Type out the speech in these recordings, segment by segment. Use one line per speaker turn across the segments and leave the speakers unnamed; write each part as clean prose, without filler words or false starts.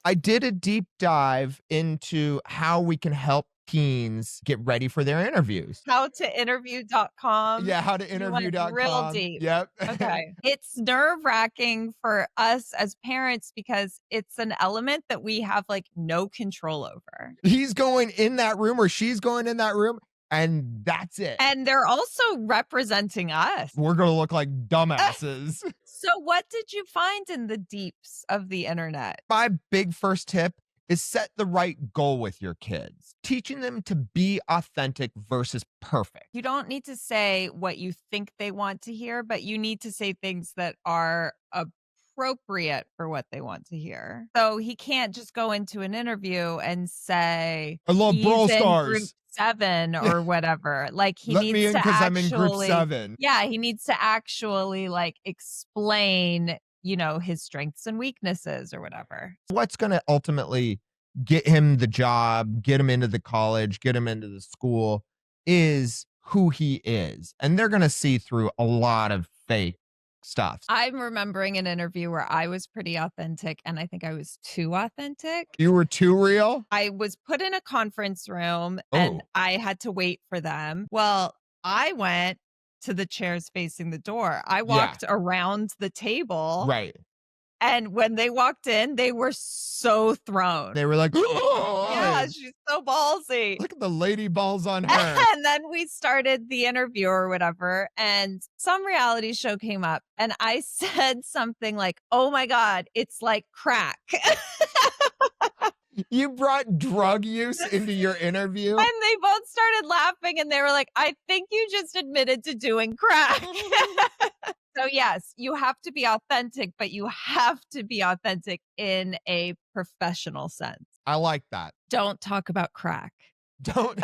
I did a deep dive into how we can help teens get ready for their interviews.
Howtointerview.com.
Yeah,
You went real
howtointerview.com.
deep.
Yep.
Okay. It's nerve-wracking for us as parents because it's an element that we have, like, no control over.
He's going in that room or she's going in that room, and that's it.
And they're also representing us.
We're going to look like dumbasses.
So what did you find in the deeps of the internet?
My big first tip is set the right goal with your kids, teaching them to be authentic versus perfect.
You don't need to say what you think they want to hear, but you need to say things that are appropriate for what they want to hear. So he can't just go into an interview and say,
I love
he's
Brawl
in group
Stars.
7 or whatever. Like he
Let me
needs
in
to
because I'm in group
actually,
7.
yeah, he needs to actually like explain, his strengths and weaknesses or whatever.
What's going to ultimately get him the job, get him into the college, get him into the school is who he is. And they're going to see through a lot of fake stuff.
I'm remembering an interview where I was pretty authentic and I think I was too authentic.
You were too real?
I was put in a conference room
Oh.
and I had to wait for them. Well, I went to the chairs facing the door. I walked around the table.
Right.
And when they walked in, they were so thrown.
They were like, oh,
Yeah, she's so ballsy.
look at the lady balls on her.
And then we started the interview or whatever, and some reality show came up, and I said something like, "Oh my God, it's like crack."
You brought drug use into your interview?
And they both started laughing, and they were like, "I think you just admitted to doing crack." So yes, you have to be authentic, but you have to be authentic in a professional sense.
I like that.
Don't talk about crack.
Don't.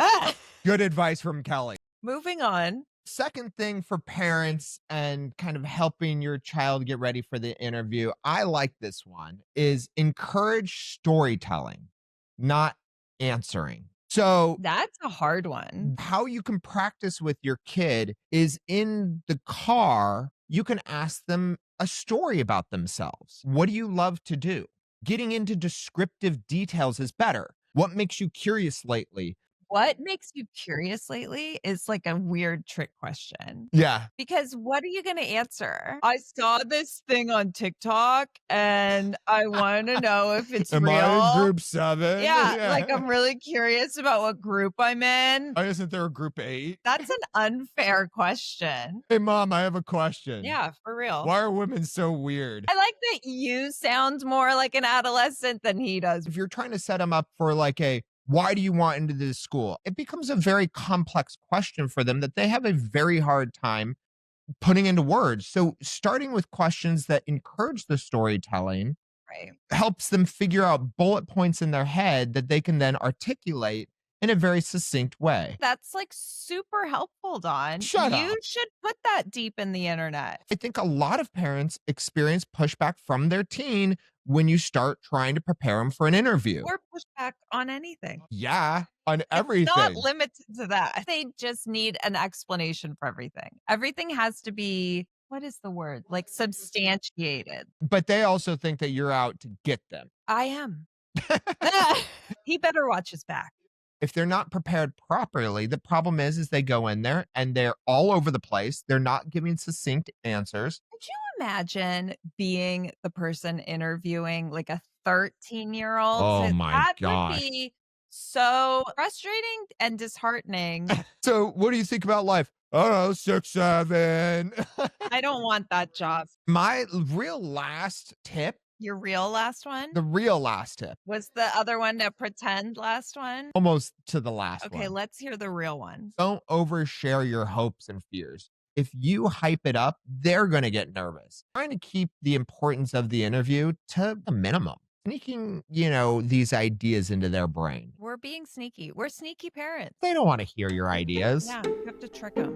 Good advice from Kelly.
Moving on.
Second thing for parents and kind of helping your child get ready for the interview, I like this one, is encourage storytelling, not answering. So
That's a hard one.
how you can practice with your kid is in the car, you can ask them a story about themselves. What do you love to do? Getting into descriptive details is better. What makes you curious lately?
What makes you curious lately is like a weird trick question.
Yeah.
Because what are you going to answer? I saw this thing on TikTok and I want to know if it's
Am
real.
I in group 7?
Yeah, like I'm really curious about what group I'm in.
Isn't there a group 8?
That's an unfair question.
Hey, Mom, I have a question.
Yeah, for real.
Why are women so weird?
I like that you sound more like an adolescent than he does.
If you're trying to set them up for like a, why do you want into this school? It becomes a very complex question for them that they have a very hard time putting into words. So starting with questions that encourage the storytelling
Right.
helps them figure out bullet points in their head that they can then articulate in a very succinct way.
That's like super helpful, Don.
Shut
You
up.
should put that deep in the internet.
I think a lot of parents experience pushback from their teen when you start trying to prepare them for an interview.
Or pushback on anything.
Yeah, on
It's
everything.
not limited to that. They just need an explanation for everything. Everything has to be, what is the word? Like substantiated.
But they also think that you're out to get them.
I am. He better watch his back.
If they're not prepared properly, the problem is they go in there and they're all over the place. They're not giving succinct answers.
Could you imagine being the person interviewing like a 13-year-old?
Oh my
That
gosh.
would be so frustrating and disheartening.
So what do you think about life? I don't know, 6, 7.
I don't want that job.
My real last tip,
Your real last one?
the real last tip,
Was the other one a pretend last one?
almost to the last
Okay,
one.
let's hear the real one.
Don't overshare your hopes and fears. If you hype it up, they're going to get nervous. Trying to keep the importance of the interview to a minimum. Sneaking, these ideas into their brain.
We're being sneaky. We're sneaky parents.
They don't want to hear your ideas.
Yeah, you have to trick them.